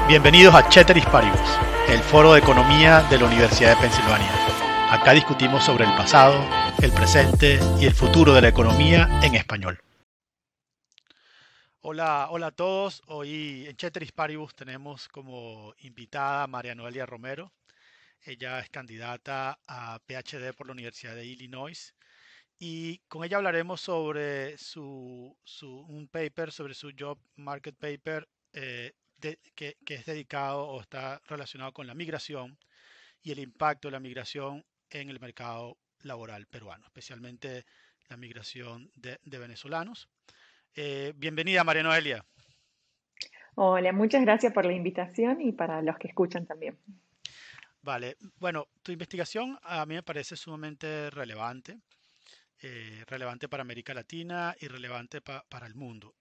Bienvenidos a Ceteris Paribus, el foro de economía de la Universidad de Pensilvania. Acá discutimos sobre el pasado, el presente y el futuro de la economía en español. Hola a todos. Hoy en Ceteris Paribus tenemos como invitada a María Noelia Romero. Ella es candidata a PhD por la Universidad de Illinois y con ella hablaremos sobre un paper, sobre su Job Market Paper que es dedicado o está relacionado con la migración y el impacto de la migración en el mercado laboral peruano, especialmente la migración de venezolanos. Bienvenida, María Noelia. Hola, muchas gracias por la invitación y para los que escuchan también. Vale, bueno, tu investigación a mí me parece sumamente relevante, relevante para América Latina y relevante para el mundo.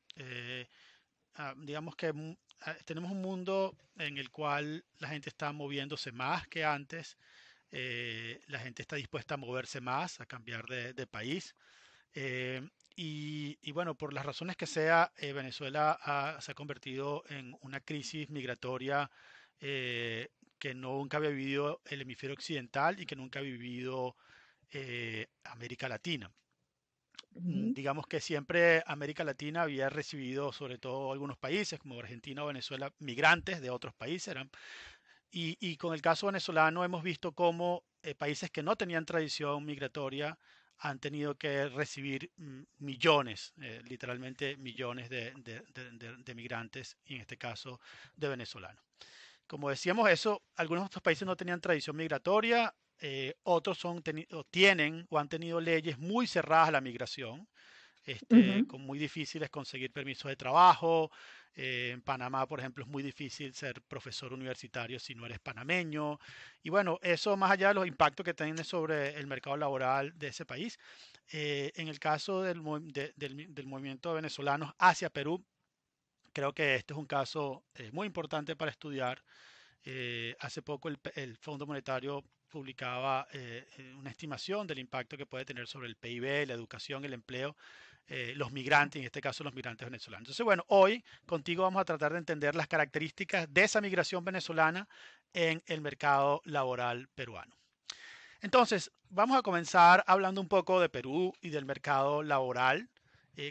Digamos que tenemos un mundo en el cual la gente está moviéndose más que antes, la gente está dispuesta a moverse más, a cambiar de país. eh, y bueno, por las razones que sea, Venezuela se ha convertido en una crisis migratoria eh, que nunca había vivido el hemisferio occidental y que nunca ha vivido América Latina. Ujú. Digamos que siempre América Latina había recibido, sobre todo algunos países como Argentina o Venezuela, migrantes de otros países. Y con el caso venezolano hemos visto cómo países que no tenían tradición migratoria han tenido que recibir millones, literalmente millones de migrantes, y en este caso de venezolanos. Como decíamos, eso, algunos de estos países no tenían tradición migratoria, otros o tienen o han tenido leyes muy cerradas a la migración, Ujú. con muy difíciles conseguir permisos de trabajo. En Panamá, por ejemplo, es muy difícil ser profesor universitario si no eres panameño. Y bueno, eso más allá de los impactos que tiene sobre el mercado laboral de ese país. En el caso del movimiento de venezolanos hacia Perú, creo que este es un caso muy importante para estudiar. Hace poco el Fondo Monetario publicaba una estimación del impacto que puede tener sobre el PIB, la educación, el empleo, los migrantes, en este caso los migrantes venezolanos. Entonces, bueno, hoy contigo vamos a tratar de entender las características de esa migración venezolana en el mercado laboral peruano. Entonces, vamos a comenzar hablando un poco de Perú y del mercado laboral.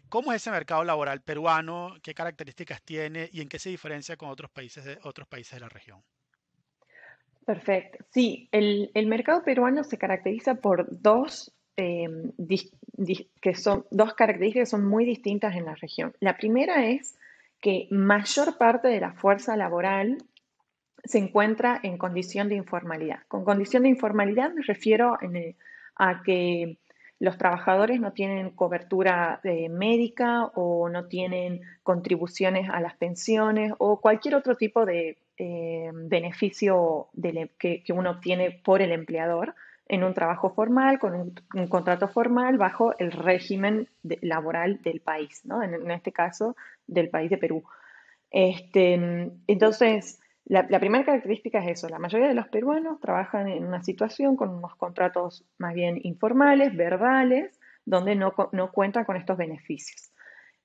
¿Cómo es ese mercado laboral peruano? ¿Qué características tiene y en qué se diferencia con otros países de la región? Perfecto. Sí, el mercado peruano se caracteriza por dos características que son muy distintas en la región. La primera es que mayor parte de la fuerza laboral se encuentra en condición de informalidad. Con condición de informalidad me refiero a que los trabajadores no tienen cobertura médica o no tienen contribuciones a las pensiones o cualquier otro tipo de beneficio que uno obtiene por el empleador en un trabajo formal, con un contrato formal bajo el régimen laboral del país, ¿no? En este caso, del país de Perú. Entonces, la primera característica es eso, la mayoría de los peruanos trabajan en una situación con unos contratos más bien informales, verbales, donde no cuentan con estos beneficios.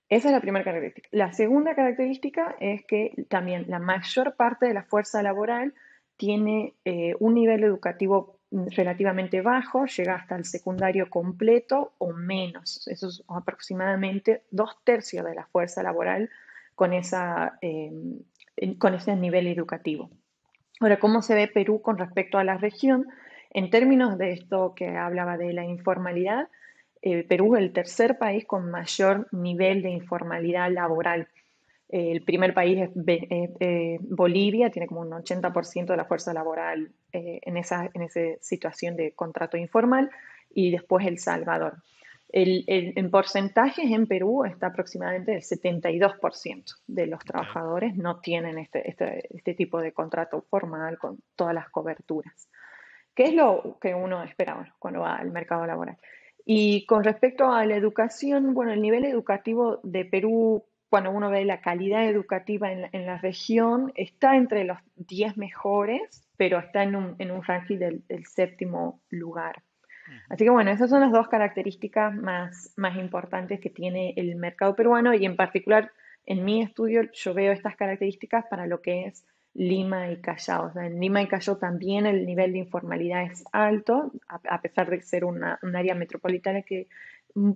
Esa es la primera característica. La segunda característica es que también la mayor parte de la fuerza laboral tiene un nivel educativo relativamente bajo, llega hasta el secundario completo o menos. Eso es aproximadamente 2/3 de la fuerza laboral con, con ese nivel educativo. Ahora, ¿cómo se ve Perú con respecto a la región? En términos de esto que hablaba de la informalidad, Perú es el tercer país con mayor nivel de informalidad laboral. El primer país es Bolivia, tiene como un 80% de la fuerza laboral en esa situación de contrato informal, y después El Salvador. En porcentajes en Perú está aproximadamente el 72% de los Okay. trabajadores no tienen este tipo de contrato formal con todas las coberturas. ¿Qué es lo que uno espera, bueno, cuando va al mercado laboral? Y con respecto a la educación, bueno, el nivel educativo de Perú, cuando uno ve la calidad educativa en la región, está entre los 10 mejores, pero está en un ranking del séptimo lugar. Ujú. Así que bueno, esas son las dos características más importantes que tiene el mercado peruano, y en particular en mi estudio yo veo estas características para lo que es Lima y Callao. O sea, en Lima y Callao también el nivel de informalidad es alto, a pesar de ser un área metropolitana que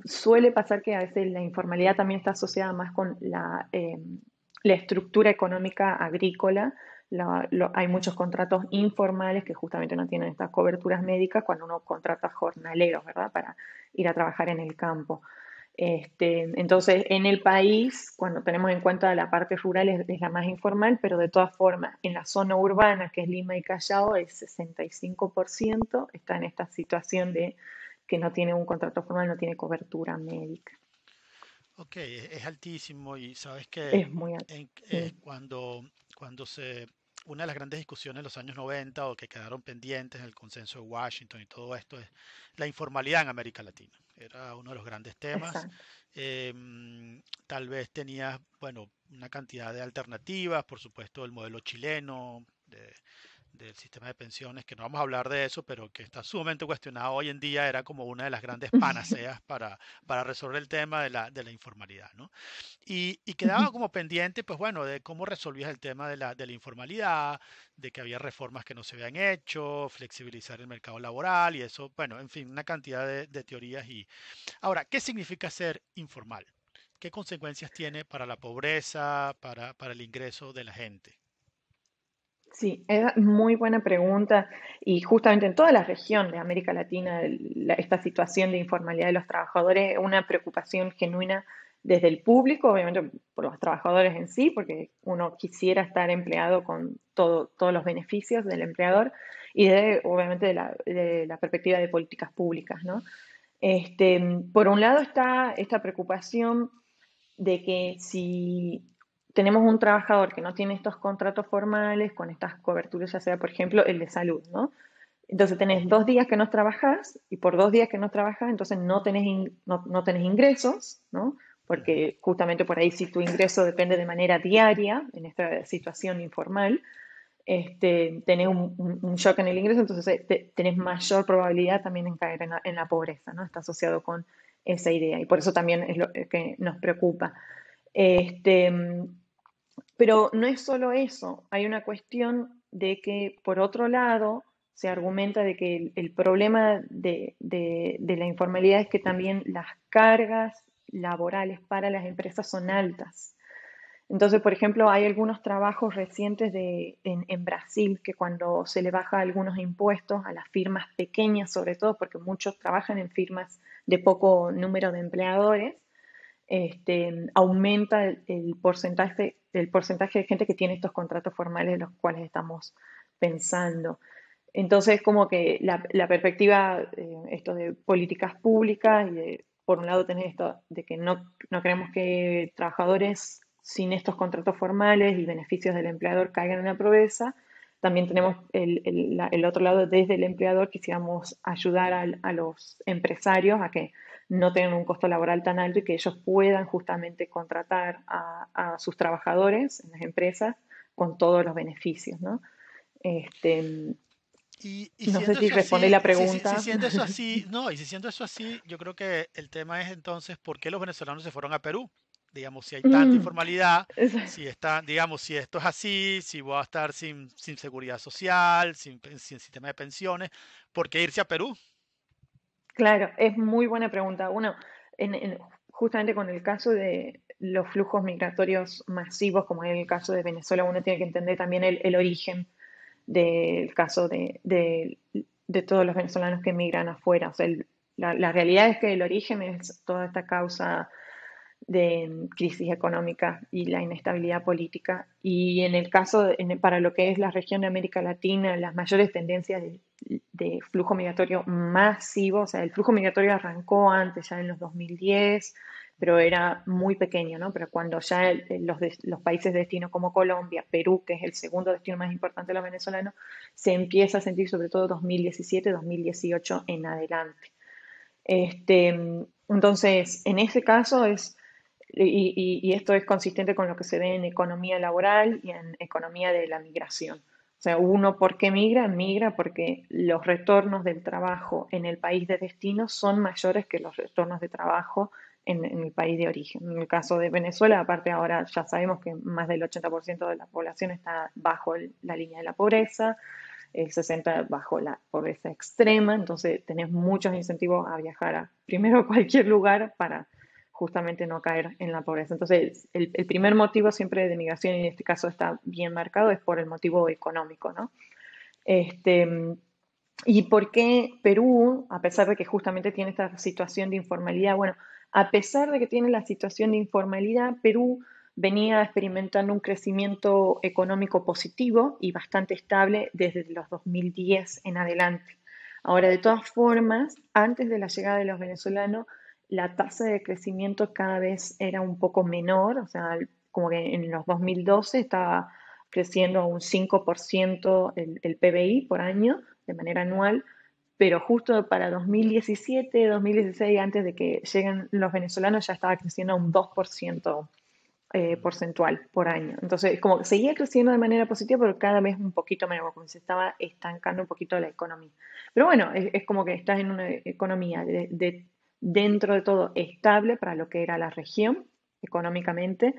suele pasar que a veces la informalidad también está asociada más con la estructura económica agrícola. Hay muchos contratos informales que justamente no tienen estas coberturas médicas cuando uno contrata jornaleros, ¿verdad? Para ir a trabajar en el campo. Entonces, en el país, cuando tenemos en cuenta la parte rural, es la más informal, pero de todas formas, en la zona urbana, que es Lima y Callao, el 65% está en esta situación de que no tiene un contrato formal, no tiene cobertura médica. Ok, es altísimo y sabes que Es muy alto. es cuando una de las grandes discusiones de los años 90 o que quedaron pendientes en el consenso de Washington y todo esto es la informalidad en América Latina. Era uno de los grandes temas. Exacto. Tal vez tenías, bueno, una cantidad de alternativas, por supuesto el modelo chileno del sistema de pensiones, que no vamos a hablar de eso, pero que está sumamente cuestionado hoy en día, era como una de las grandes panaceas para resolver el tema de la informalidad, ¿no? Y quedaba como pendiente, pues bueno, de cómo resolvías el tema de la informalidad, de que había reformas que no se habían hecho, flexibilizar el mercado laboral y eso, bueno, en fin, una cantidad de teorías. Ahora, ¿qué significa ser informal? ¿Qué consecuencias tiene para la pobreza, para el ingreso de la gente? Sí, es muy buena pregunta y justamente en toda la región de América Latina esta situación de informalidad de los trabajadores es una preocupación genuina desde el público, obviamente por los trabajadores en sí, porque uno quisiera estar empleado con todos los beneficios del empleador y obviamente de la perspectiva de políticas públicas, ¿no? Por un lado está esta preocupación de que si tenemos un trabajador que no tiene estos contratos formales con estas coberturas, ya sea, por ejemplo, el de salud, ¿no? Entonces tenés 2 días que no trabajas y por 2 días que no trabajas, entonces no tenés ingresos, ¿no? Ujú. Porque justamente por ahí si tu ingreso depende de manera diaria en esta situación informal, tenés un shock en el ingreso, entonces tenés mayor probabilidad también en caer en la pobreza, ¿no? Está asociado con esa idea y por eso también es lo que nos preocupa. Este, pero no es solo eso, hay una cuestión de que, por otro lado, se argumenta de que el problema de la informalidad es que también las cargas laborales para las empresas son altas. Entonces, por ejemplo, hay algunos trabajos recientes en Brasil que cuando se le baja algunos impuestos a las firmas pequeñas, sobre todo porque muchos trabajan en firmas de poco número de empleadores, aumenta el porcentaje de gente que tiene estos contratos formales en los cuales estamos pensando. Entonces, como que la perspectiva, esto de políticas públicas y por un lado tenés esto de que no queremos que trabajadores sin estos contratos formales y beneficios del empleador caigan en la pobreza. También tenemos el otro lado, desde el empleador quisiéramos ayudar a los empresarios a que no tengan un costo laboral tan alto y que ellos puedan justamente contratar a sus trabajadores en las empresas con todos los beneficios, ¿no? Este, Y no sé siendo si eso respondí así, la si pregunta. siendo eso así, no, y si siendo eso así, yo creo que el tema es entonces por qué los venezolanos se fueron a Perú. Digamos, si hay tanta Mm, informalidad, es- si está, digamos, si esto es así, si voy a estar sin seguridad social, sin sistema de pensiones, ¿por qué irse a Perú? claro, es muy buena pregunta. Uno, justamente con el caso de los flujos migratorios masivos, como es el caso de Venezuela, uno tiene que entender también el origen del caso de todos los venezolanos que emigran afuera. O sea, la realidad es que el origen es toda esta causa de crisis económica y la inestabilidad política. Y en el caso, para lo que es la región de América Latina, las mayores tendencias de flujo migratorio masivo, o sea, el flujo migratorio arrancó antes, ya en los 2010, pero era muy pequeño, ¿no? Pero cuando ya los países de destino como Colombia, Perú, que es el segundo destino más importante de los venezolanos, se empieza a sentir sobre todo 2017, 2018 en adelante. Entonces, en ese caso y esto es consistente con lo que se ve en economía laboral y en economía de la migración. O sea, uno, ¿por qué migra? Migra porque los retornos del trabajo en el país de destino son mayores que los retornos de trabajo en el país de origen. En el caso de Venezuela, aparte ahora ya sabemos que más del 80% de la población está bajo la línea de la pobreza, el 60% bajo la pobreza extrema, entonces tenés muchos incentivos a viajar primero a cualquier lugar para justamente no caer en la pobreza. Entonces, el primer motivo siempre de migración, y en este caso está bien marcado, es por el motivo económico, ¿no? Este, ¿Y por qué Perú, a pesar de que justamente tiene esta situación de informalidad? Bueno, a pesar de que tiene la situación de informalidad, Perú venía experimentando un crecimiento económico positivo y bastante estable desde los 2010 en adelante. Ahora, de todas formas, antes de la llegada de los venezolanos, la tasa de crecimiento cada vez era un poco menor, o sea, como que en los 2012 estaba creciendo a un 5% el PBI por año de manera anual, pero justo para 2017, 2016, antes de que lleguen los venezolanos, ya estaba creciendo a un 2% porcentual por año. Entonces, como que seguía creciendo de manera positiva, pero cada vez un poquito menos, como se estaba estancando un poquito la economía. Pero bueno, es como que estás en una economía dentro de todo estable para lo que era la región económicamente,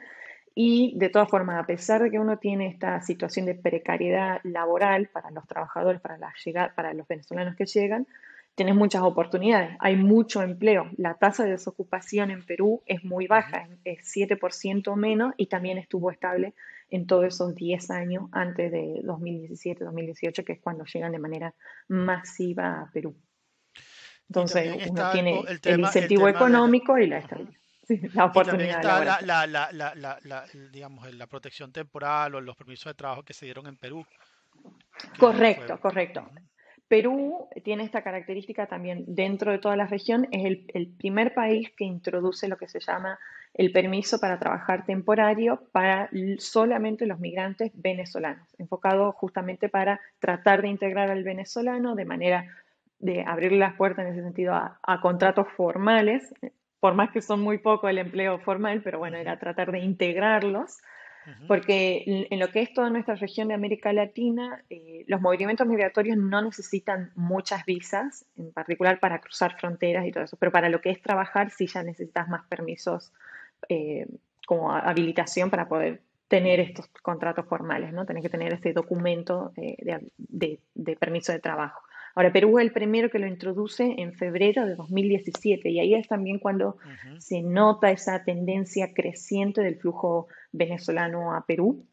y de todas formas, a pesar de que uno tiene esta situación de precariedad laboral para los trabajadores, para los venezolanos que llegan, tienes muchas oportunidades, hay mucho empleo. La tasa de desocupación en Perú es muy Ujú. baja, es 7% menos, y también estuvo estable en todos esos 10 años antes de 2017-2018, que es cuando llegan de manera masiva a Perú. Y Entonces también uno está tiene el el incentivo tema de la, económico y la ujú. estabilidad, sí, la Y también oportunidad está laboral. digamos, la protección temporal o los permisos de trabajo que se dieron en Perú, que fue, Correcto, correcto. ujú, Perú tiene esta característica también dentro de toda la región, es el primer país que introduce lo que se llama el permiso para trabajar temporario para solamente los migrantes venezolanos, enfocado justamente para tratar de integrar al venezolano de manera de abrirle las puertas en ese sentido a contratos formales, por más que son muy poco el empleo formal, pero bueno, ujú, era tratar de integrarlos ujú. porque en lo que es toda nuestra región de América Latina, los movimientos migratorios no necesitan muchas visas, en particular para cruzar fronteras y todo eso, pero para lo que es trabajar sí ya necesitas más permisos, eh, como habilitación para poder tener estos contratos formales, ¿no? Tenés que tener ese documento de permiso de trabajo. Ahora, Perú es el primero que lo introduce en febrero de 2017, y ahí es también cuando Ujú. se nota esa tendencia creciente del flujo venezolano a Perú.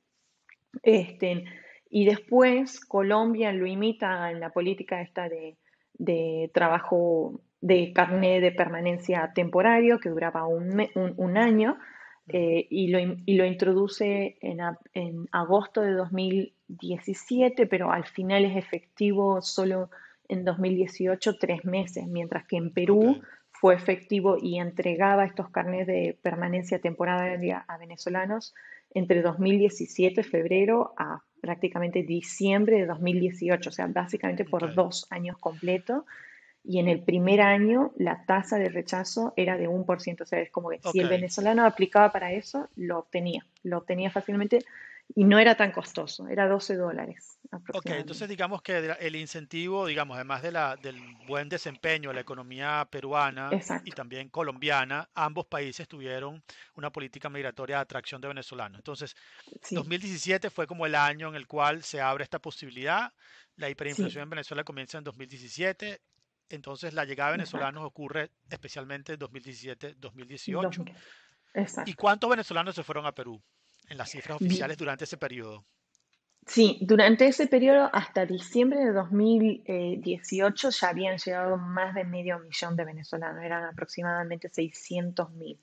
Este, y después Colombia lo imita en la política esta de trabajo de carné de permanencia temporario que duraba un año, Ujú. y lo introduce en agosto de 2017, pero al final es efectivo solo en 2018, 3 meses, mientras que en Ok, Perú fue efectivo y entregaba estos carnés de permanencia temporaria a venezolanos entre 2017, febrero, a prácticamente diciembre de 2018, o sea, básicamente ok, por 2 años completos. Y en el primer año la tasa de rechazo era de 1%, o sea, es como que si ok. el venezolano aplicaba para eso, lo obtenía fácilmente, y no era tan costoso, era $12 Ok, entonces aproximadamente. digamos que el incentivo, digamos, además de del buen desempeño de la economía peruana y Exacto, también colombiana, ambos países tuvieron una política migratoria de atracción de venezolanos. Entonces, sí, 2017 fue como el año en el cual se abre esta posibilidad. La sí, hiperinflación en Venezuela comienza en 2017. Entonces, la llegada de exacto. venezolanos ocurre especialmente en 2017-2018. 2000, ¿Y exacto. cuántos venezolanos se fueron a Perú en las cifras oficiales durante ese periodo? Sí, durante ese periodo, hasta diciembre de 2018, ya habían llegado más de medio millón de venezolanos, eran aproximadamente 600.000.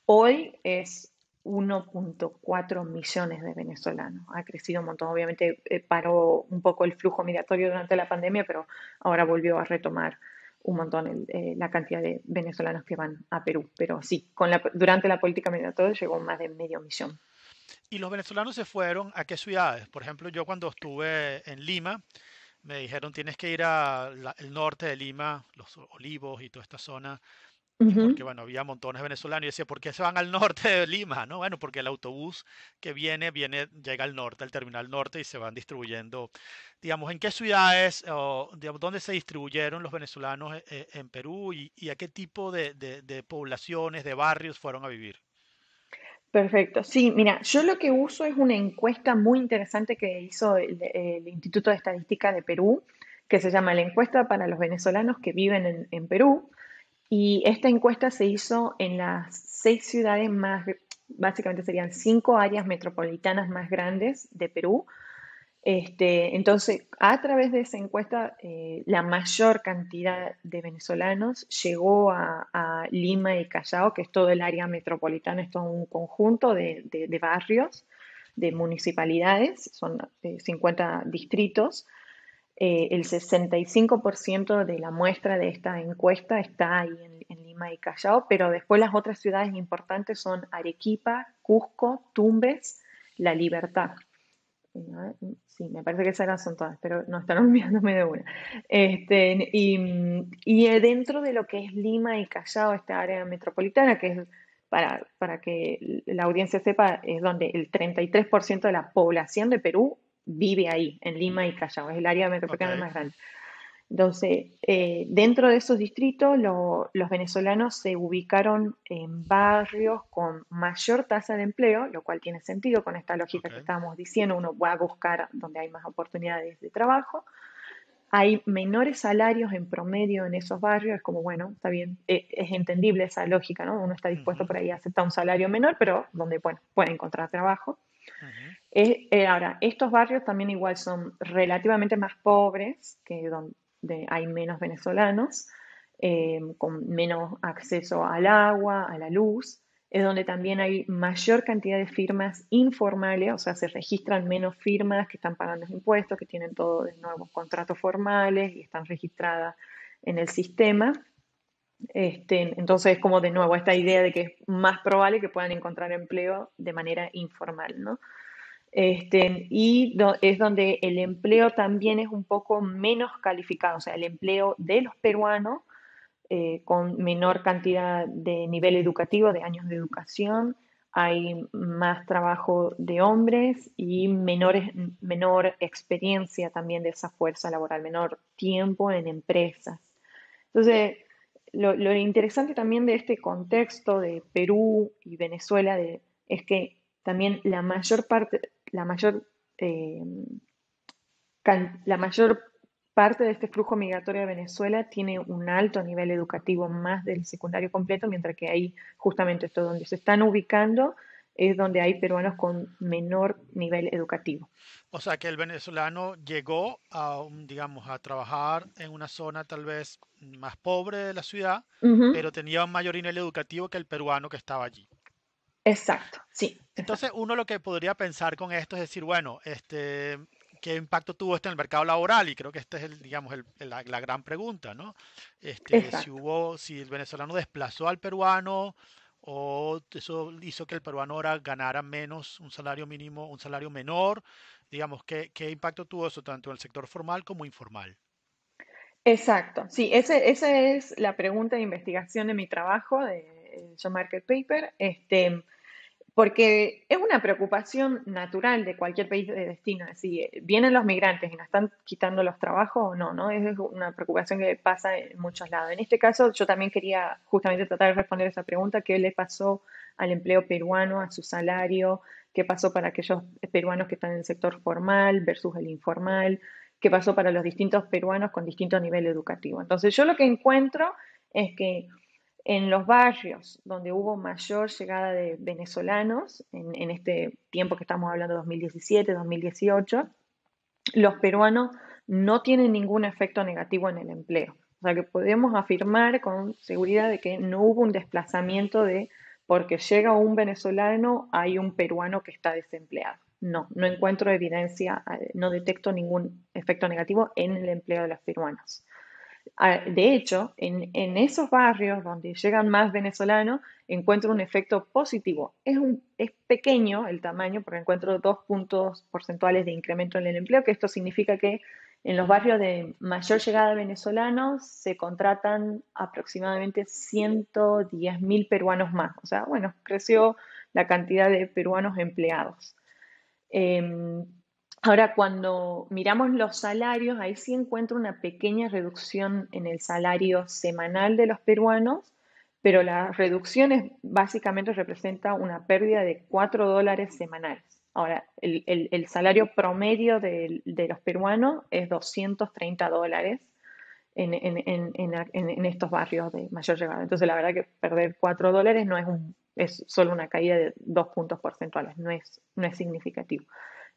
Hoy es 1,4 millones de venezolanos, ha crecido un montón. Obviamente paró un poco el flujo migratorio durante la pandemia, pero ahora volvió a retomar un montón la cantidad de venezolanos que van a Perú. Pero sí, durante la política migratoria llegó más de medio millón. ¿Y los venezolanos se fueron a qué ciudades? Por ejemplo, yo cuando estuve en Lima, me dijeron tienes que ir al norte de Lima, Los Olivos y toda esta zona, porque Ujú. bueno, había montones de venezolanos y decía, ¿por qué se van al norte de Lima? ¿No? Bueno, porque el autobús que llega al norte, al terminal norte y se van distribuyendo, digamos, ¿en qué ciudades o digamos, dónde se distribuyeron los venezolanos en Perú y a qué tipo de poblaciones, de barrios fueron a vivir? Perfecto. Sí, mira, yo lo que uso es una encuesta muy interesante que hizo el Instituto de Estadística de Perú, que se llama la encuesta para los venezolanos que viven en Perú. Y esta encuesta se hizo en las 6 ciudades más, básicamente serían 5 áreas metropolitanas más grandes de Perú. Entonces, a través de esa encuesta, la mayor cantidad de venezolanos llegó a Lima y Callao, que es todo el área metropolitana, es todo un conjunto de barrios, de municipalidades, son 50 distritos. El 65% de la muestra de esta encuesta está ahí en Lima y Callao, pero después las otras ciudades importantes son Arequipa, Cusco, Tumbes, La Libertad. Sí, me parece que esas son todas, pero no están olvidándome de una. Y dentro de lo que es Lima y Callao, esta área metropolitana, que es, para que la audiencia sepa, es donde el 33% de la población de Perú vive ahí, en Lima y Callao, es el área Ok, metropolitana más grande. Entonces, dentro de esos distritos, los venezolanos se ubicaron en barrios con mayor tasa de empleo, lo cual tiene sentido con esta lógica ok. que estábamos diciendo, uno va a buscar donde hay más oportunidades de trabajo. Hay menores salarios en promedio en esos barrios, es como, bueno, está bien, es entendible esa lógica, ¿no? Uno está dispuesto Ujú, por ahí a aceptar un salario menor, pero donde, bueno, puede encontrar trabajo. ujú, Ahora, estos barrios también igual son relativamente más pobres, que donde hay menos venezolanos, con menos acceso al agua, a la luz, es donde también hay mayor cantidad de firmas informales, o sea, se registran menos firmas que están pagando los impuestos, que tienen todos de nuevo contratos formales y están registradas en el sistema. Entonces, como de nuevo, esta idea de que es más probable que puedan encontrar empleo de manera informal, ¿no? Es donde el empleo también es un poco menos calificado, o sea, el empleo de los peruanos con menor cantidad de nivel educativo, de años de educación, hay más trabajo de hombres y menor experiencia también de esa fuerza laboral, menor tiempo en empresas. Entonces, lo interesante también de este contexto de Perú y Venezuela es que también eh, la mayor parte de este flujo migratorio de Venezuela tiene un alto nivel educativo más del secundario completo, mientras que ahí justamente esto donde se están ubicando es donde hay peruanos con menor nivel educativo. o sea que el venezolano llegó a, digamos, a trabajar en una zona tal vez más pobre de la ciudad, Ujú. pero tenía un mayor nivel educativo que el peruano que estaba allí. Exacto, sí, Entonces, exacto. uno lo que podría pensar con esto es decir, bueno, ¿qué impacto tuvo esto en el mercado laboral? Y creo que este es digamos, la gran pregunta, ¿no? Exacto. Si el venezolano desplazó al peruano o eso hizo que el peruano ahora ganara menos, un salario mínimo, un salario menor, digamos, ¿qué impacto tuvo eso tanto en el sector formal como informal? Exacto, sí, esa es la pregunta de investigación de mi trabajo, de Job Market Paper. Porque es una preocupación natural de cualquier país de destino. Es decir, ¿vienen los migrantes y nos están quitando los trabajos o no? ¿No? Es una preocupación que pasa en muchos lados. En este caso, yo también quería justamente tratar de responder esa pregunta: ¿qué le pasó al empleo peruano, a su salario? ¿Qué pasó para aquellos peruanos que están en el sector formal versus el informal? ¿Qué pasó para los distintos peruanos con distinto nivel educativo? Entonces, yo lo que encuentro es que en los barrios donde hubo mayor llegada de venezolanos, en este tiempo que estamos hablando, 2017, 2018, los peruanos no tienen ningún efecto negativo en el empleo. O sea que podemos afirmar con seguridad de que no hubo un desplazamiento de porque llega un venezolano, hay un peruano que está desempleado. No, no encuentro evidencia, no detecto ningún efecto negativo en el empleo de los peruanos. De hecho, en esos barrios donde llegan más venezolanos, encuentro un efecto positivo. Es pequeño el tamaño, porque encuentro 2 puntos porcentuales de incremento en el empleo, que esto significa que En los barrios de mayor llegada de venezolanos se contratan aproximadamente 110.000 peruanos más. O sea, bueno, creció la cantidad de peruanos empleados. Eh, Ahora, cuando miramos los salarios, ahí sí encuentro una pequeña reducción en el salario semanal de los peruanos, pero la reducción básicamente representa una pérdida de $4 semanales. Ahora, el salario promedio de los peruanos es $230 en estos barrios de mayor llegada. Entonces, la verdad que perder $4 es solo una caída de 2 puntos porcentuales, no es significativo,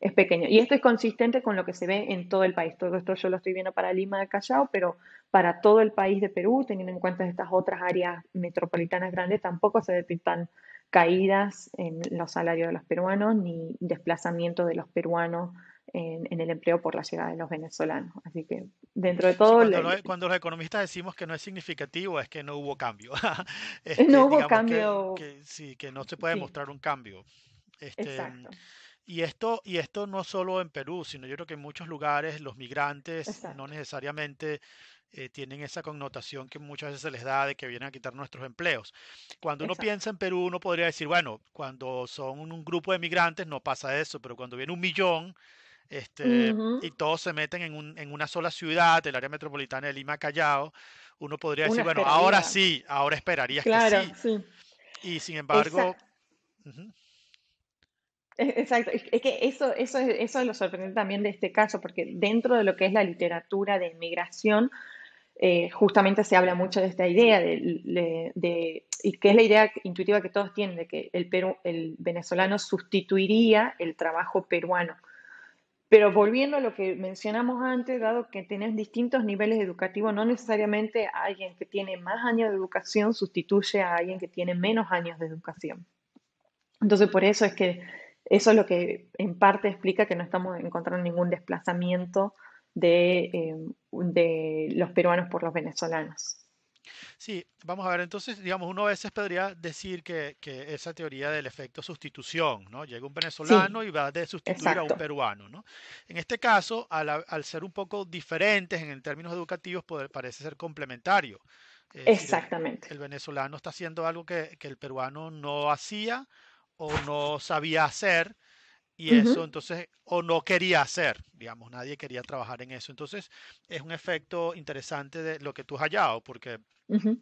es pequeño. Y esto es consistente con lo que se ve en todo el país. Todo esto yo lo estoy viendo para Lima del Callao, pero para todo el país de Perú, teniendo en cuenta estas otras áreas metropolitanas grandes, tampoco se detectan caídas en los salarios de los peruanos ni desplazamiento de los peruanos en el empleo por la llegada de los venezolanos. Así que dentro de Sí, todo, cuando los economistas decimos que no es significativo, es que no hubo cambio. no hubo Digamos cambio, que sí, que no se puede sí, mostrar un cambio. Este, exacto, y esto no solo en Perú, sino yo creo que en muchos lugares los migrantes no exacto, necesariamente tienen esa connotación que muchas veces se les da de que vienen a quitar nuestros empleos. Cuando uno exacto. piensa en Perú, uno podría decir, bueno, cuando son un grupo de migrantes no pasa eso, pero cuando viene un millón, Ujú. y todos se meten en una sola ciudad, el área metropolitana de Lima, Callao, uno podría Uno decir, bueno, ahora esperaría, sí, ahora esperarías que claro, sí. sí, Y sin embargo, exacto. ujú, Exacto, es que eso es lo sorprendente también de este caso, porque dentro de lo que es la literatura de inmigración, justamente se habla mucho de esta idea y que es la idea intuitiva que todos tienen, de que el venezolano sustituiría el trabajo peruano. Pero volviendo a lo que mencionamos antes, dado que tenés distintos niveles educativos, no necesariamente alguien que tiene más años de educación sustituye a alguien que tiene menos años de educación. Entonces, por eso es que eso es lo que en parte explica que no estamos encontrando ningún desplazamiento de los peruanos por los venezolanos. sí, vamos a ver, entonces, digamos, uno a veces podría decir que esa teoría del efecto sustitución, ¿no? Llega un venezolano Sí, y va a sustituir a un exacto, peruano, ¿no? En este caso, al ser un poco diferentes en términos educativos, parece ser complementario. Es decir, exactamente. el venezolano está haciendo algo que el peruano no hacía o no sabía hacer. Y eso Ujú, entonces, o no quería hacer, digamos, nadie quería trabajar en eso. Entonces, es un efecto interesante de lo que tú has hallado, porque ujú,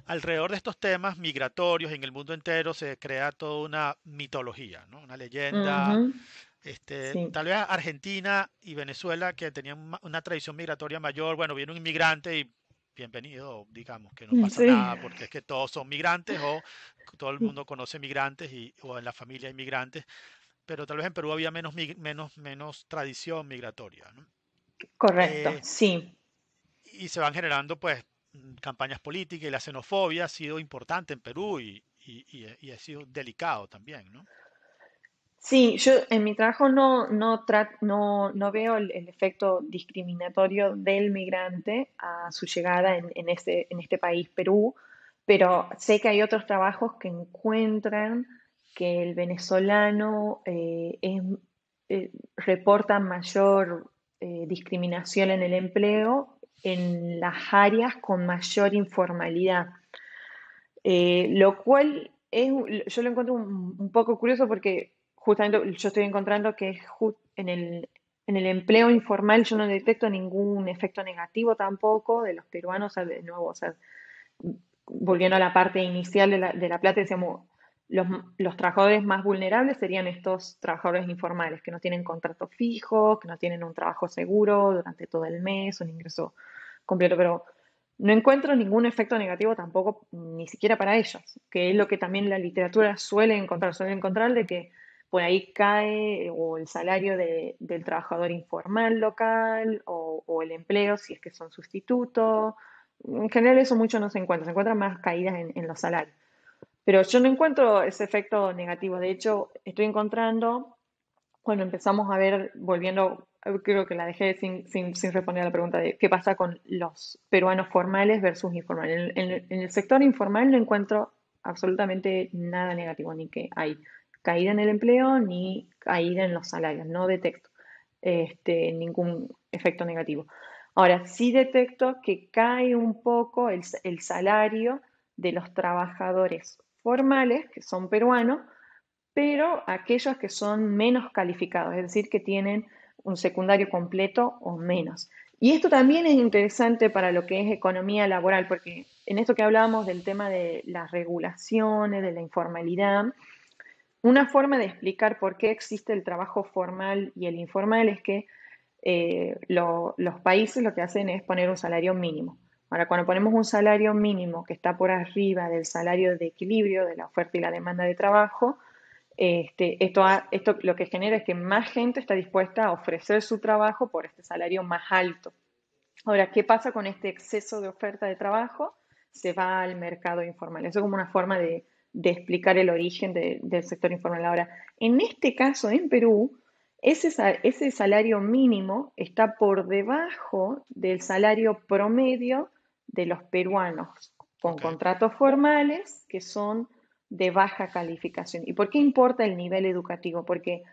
alrededor de estos temas migratorios en el mundo entero se crea toda una mitología, ¿no? Una leyenda. ujú, sí, Tal vez Argentina y Venezuela, que tenían una tradición migratoria mayor, bueno, viene un inmigrante y bienvenido, digamos, que no pasa sí. nada porque es que todos son migrantes o todo el mundo conoce migrantes o en la familia hay migrantes, pero tal vez en Perú había menos tradición migratoria, ¿no? Correcto, Eh, sí. y se van generando pues campañas políticas y la xenofobia ha sido importante en Perú y ha sido delicado también, ¿no? Sí, yo en mi trabajo no veo el efecto discriminatorio del migrante a su llegada en este país, Perú, pero sé que hay otros trabajos que encuentran que el venezolano reporta mayor discriminación en el empleo en las áreas con mayor informalidad. Lo cual yo lo encuentro un poco curioso porque justamente yo estoy encontrando que en el empleo informal yo no detecto ningún efecto negativo tampoco de los peruanos, o sea, de nuevo, o sea, volviendo a la parte inicial de la plata, decíamos, los trabajadores más vulnerables serían estos trabajadores informales, que no tienen contrato fijo, que no tienen un trabajo seguro durante todo el mes, un ingreso completo, pero no encuentro ningún efecto negativo tampoco, ni siquiera para ellos, que es lo que también la literatura suele encontrar de que por ahí cae o el salario del trabajador informal local o el empleo si es que son sustitutos. En general eso mucho no se encuentran más caídas en los salarios. Pero yo no encuentro ese efecto negativo. De hecho, estoy encontrando, cuando empezamos a ver, volviendo, creo que la dejé sin responder a la pregunta de qué pasa con los peruanos formales versus informales. En el sector informal no encuentro absolutamente nada negativo, ni que hay caída en el empleo, ni caída en los salarios, no detecto. ningún efecto negativo. Ahora, sí detecto que cae un poco el salario de los trabajadores formales, que son peruanos, pero aquellos que son menos calificados, es decir, que tienen un secundario completo o menos. Y esto también es interesante para lo que es economía laboral, porque en esto que hablábamos del tema de las regulaciones, de la informalidad, una forma de explicar por qué existe el trabajo formal y el informal es que los países lo que hacen es poner un salario mínimo. Ahora, cuando ponemos un salario mínimo que está por arriba del salario de equilibrio de la oferta y la demanda de trabajo, esto lo que genera es que más gente está dispuesta a ofrecer su trabajo por este salario más alto. Ahora, ¿qué pasa con este exceso de oferta de trabajo? Se va al mercado informal. Eso es como una forma de explicar el origen del sector informal. Ahora, en este caso, en Perú, ese salario mínimo está por debajo del salario promedio de los peruanos con Ok. contratos formales que son de baja calificación. ¿Y por qué importa el nivel educativo? Porque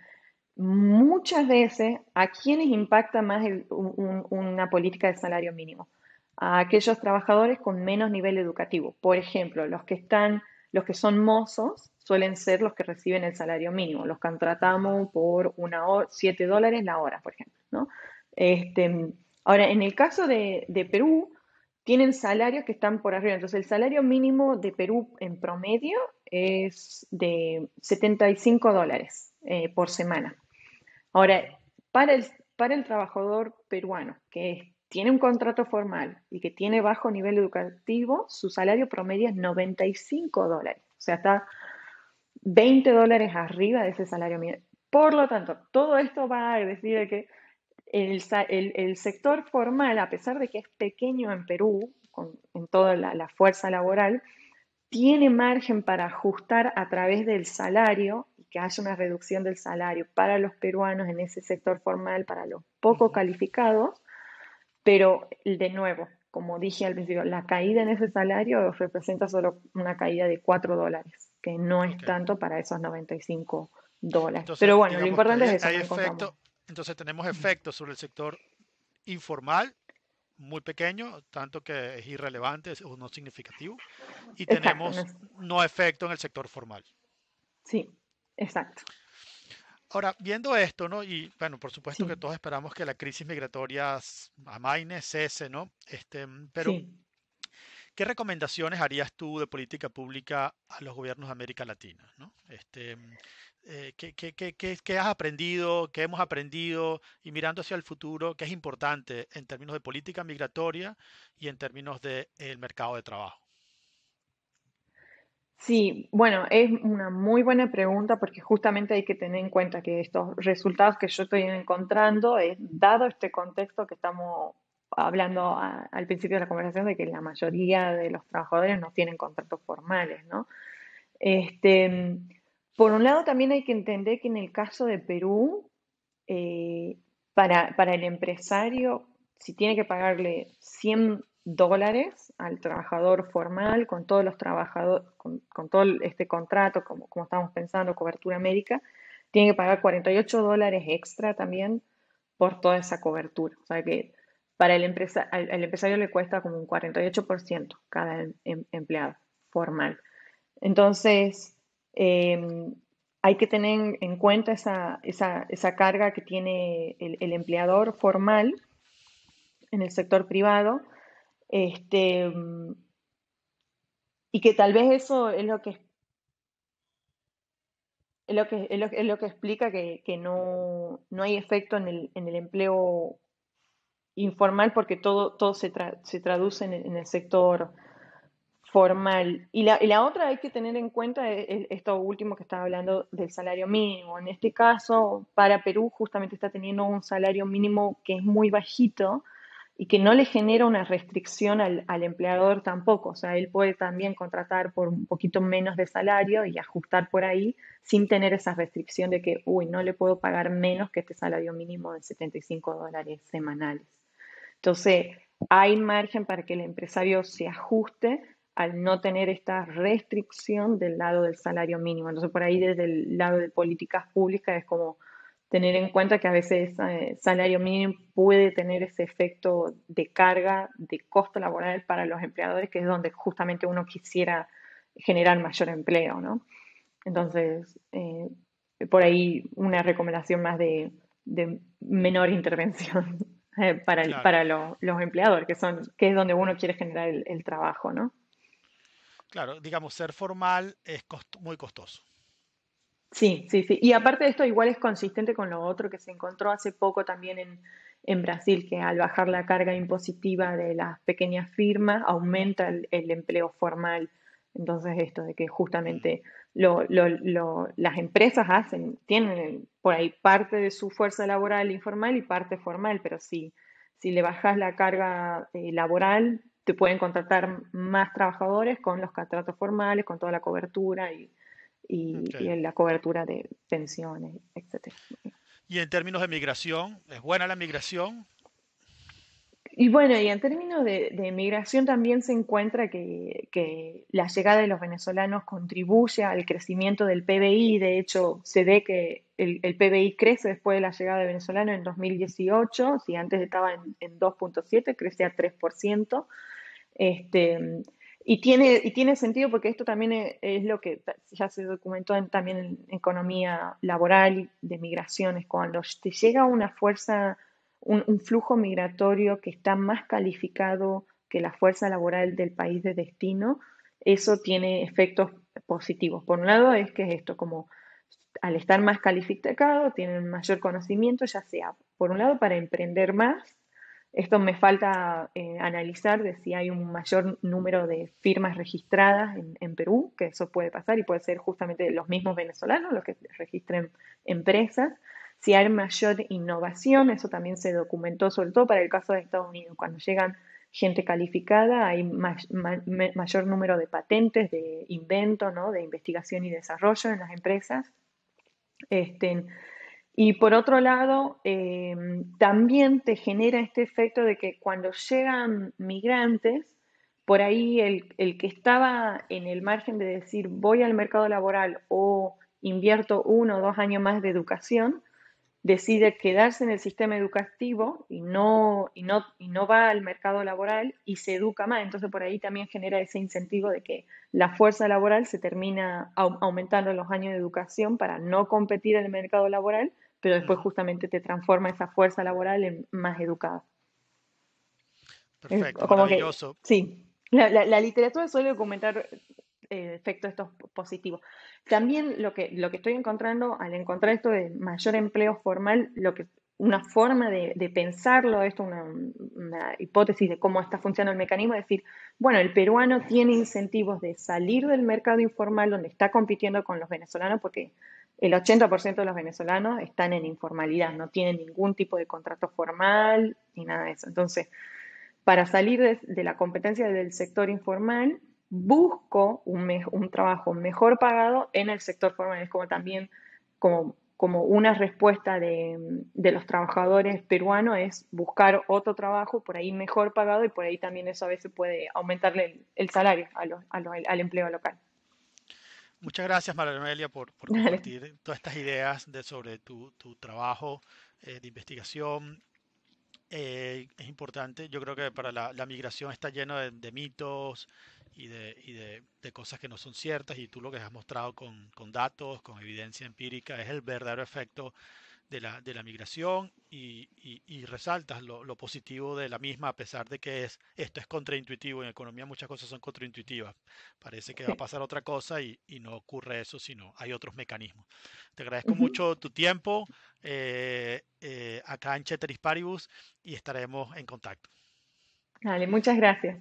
muchas veces, ¿a quiénes impacta más una política de salario mínimo? A aquellos trabajadores con menos nivel educativo. Por ejemplo, los que son mozos suelen ser los que reciben el salario mínimo. Los Ujú. contratamos por una hora, $7 la hora, por ejemplo, ¿no? Este, ahora, en el caso de Perú, tienen salarios que están por arriba. Entonces, el salario mínimo de Perú en promedio es de $75 por semana. Ahora, Ujú. para para el trabajador peruano tiene un contrato formal y que tiene bajo nivel educativo, su salario promedio es $95. O sea, está $20 arriba de ese salario mínimo. Por lo tanto, todo esto va a decir que el sector formal, a pesar de que es pequeño en Perú, en toda la fuerza laboral, tiene margen para ajustar a través del salario y que haya una reducción del salario para los peruanos en ese sector formal, para los poco Ujú. calificados, pero de nuevo, como dije al principio, la caída en ese salario representa solo una caída de $4, que no es Ok. tanto para esos $95. Entonces, Pero bueno, lo digamos que importante es eso, hay no encontramos. efecto, entonces tenemos efectos sobre el sector informal muy pequeño, tanto que es irrelevante o no significativo, y Exacto, tenemos no efecto en el sector formal. sí, exacto, Ahora, viendo esto, ¿no? Y bueno, por supuesto que sí, todos esperamos que la crisis migratoria amaine, cese, ¿no? Pero sí. ¿qué recomendaciones harías tú de política pública a los gobiernos de América Latina, ¿no? ¿Qué has aprendido, qué hemos aprendido y mirando hacia el futuro, qué es importante en términos de política migratoria y en términos del mercado de trabajo? Sí, bueno, es una muy buena pregunta porque justamente hay que tener en cuenta que estos resultados que yo estoy encontrando, dado este contexto que estamos hablando al principio de la conversación, de que la mayoría de los trabajadores no tienen contratos formales, ¿no? Este, por un lado, también hay que entender que en el caso de Perú, eh, para el empresario, si tiene que pagarle $100 al trabajador formal, con todos los trabajadores, con todo este contrato, como estamos pensando, cobertura médica, tiene que pagar $48 extra también por toda esa cobertura. O sea que para al empresario le cuesta como un 48% cada empleado formal. Entonces, eh, hay que tener en cuenta esa carga que tiene el empleador formal en el sector privado, este, y que tal vez eso es lo que, es lo que explica que no hay efecto en el empleo informal porque todo se traduce en el sector formal. Y la otra hay que tener en cuenta esto último que estaba hablando del salario mínimo. En este caso, para Perú justamente está teniendo un salario mínimo que es muy bajito y que no le genera una restricción al empleador tampoco. O sea, él puede también contratar por un poquito menos de salario y ajustar por ahí sin tener esa restricción de que, uy, no le puedo pagar menos que este salario mínimo de $75 semanales. Entonces, hay margen para que el empresario se ajuste al no tener esta restricción del lado del salario mínimo. Entonces, por ahí desde el lado de políticas públicas es como tener en cuenta que a veces salario mínimo puede tener ese efecto de carga, de costo laboral para los empleadores, que es donde justamente uno quisiera generar mayor empleo, ¿no? Entonces, por ahí una recomendación más de menor intervención Claro, para los empleadores, que es donde uno quiere generar el trabajo, ¿no? claro, digamos, ser formal es muy costoso. Sí, sí, sí. Y aparte de esto, igual es consistente con lo otro que se encontró hace poco también en Brasil, que al bajar la carga impositiva de las pequeñas firmas, aumenta el empleo formal. Entonces, esto de que Mm, justamente las empresas tienen por ahí parte de su fuerza laboral informal y parte formal, pero si le bajas la carga laboral, te pueden contratar más trabajadores con los contratos formales, con toda la cobertura ok. y en la cobertura de pensiones, etcétera. Y en términos de migración, ¿es buena la migración? Y bueno, y en términos de migración también se encuentra que la llegada de los venezolanos contribuye al crecimiento del PBI. De hecho, se ve que el PBI crece después de la llegada de venezolanos en 2018. Si antes estaba en 2,7, crece a 3%. Este, y tiene sentido porque esto también es lo que ya se documentó también en economía laboral y de migraciones. Cuando te llega una fuerza, un flujo migratorio que está más calificado que la fuerza laboral del país de destino, eso tiene efectos positivos. Por un lado es que es esto, como al estar más calificado, tienen mayor conocimiento, ya sea por un lado para emprender más. Esto me falta analizar de si hay un mayor número de firmas registradas en Perú, que eso puede pasar y puede ser justamente los mismos venezolanos los que registren empresas. Si hay mayor innovación, eso también se documentó, sobre todo para el caso de Estados Unidos. Cuando llegan gente calificada, hay mayor número de patentes, de invento, ¿no? De investigación y desarrollo en las empresas. Este, y por otro lado, también te genera este efecto de que cuando llegan migrantes, por ahí el que estaba en el margen de decir voy al mercado laboral o invierto 1 o 2 años más de educación, decide quedarse en el sistema educativo y no va al mercado laboral y se educa más. Entonces por ahí también genera ese incentivo de que la fuerza laboral se termina aumentando los años de educación para no competir en el mercado laboral, pero después Ujú. justamente te transforma esa fuerza laboral en más educada. Es Perfecto, como que, maravilloso. sí, la literatura suele documentar efectos estos positivos. También lo que estoy encontrando, al encontrar esto de mayor empleo formal, una forma de pensarlo, esto una hipótesis de cómo está funcionando el mecanismo, es decir, bueno, el peruano tiene incentivos de salir del mercado informal donde está compitiendo con los venezolanos, porque el 80% de los venezolanos están en informalidad, no tienen ningún tipo de contrato formal ni nada de eso. Entonces, para salir de la competencia del sector informal, busco un trabajo mejor pagado en el sector formal. Es como también como una respuesta de los trabajadores peruanos es buscar otro trabajo por ahí mejor pagado y por ahí también eso a veces puede aumentarle el salario al empleo local. Muchas gracias, María Amelia, por Dale. compartir todas estas ideas sobre tu trabajo de investigación. Es importante, yo creo que para la migración está lleno de mitos y de cosas que no son ciertas y tú lo que has mostrado con datos, con evidencia empírica, es el verdadero efecto de la migración y resaltas lo positivo de la misma, a pesar de que esto es contraintuitivo. En economía muchas cosas son contraintuitivas. Parece que va a Sí. pasar otra cosa y no ocurre eso, sino hay otros mecanismos. Te agradezco Ujú. mucho tu tiempo acá en Ceteris Paribus y estaremos en contacto. Dale, muchas gracias.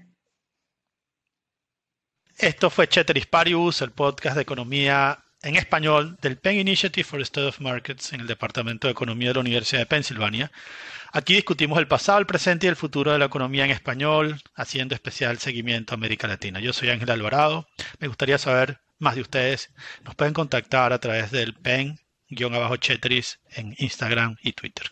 Esto fue Ceteris Paribus, el podcast de economía en español del Penn Initiative for the Study of Markets en el Departamento de Economía de la Universidad de Pensilvania. Aquí discutimos el pasado, el presente y el futuro de la economía en español, haciendo especial seguimiento a América Latina. Yo soy Ángel Alvarado. Me gustaría saber más de ustedes. Nos pueden contactar a través del pen-chetris en Instagram y Twitter.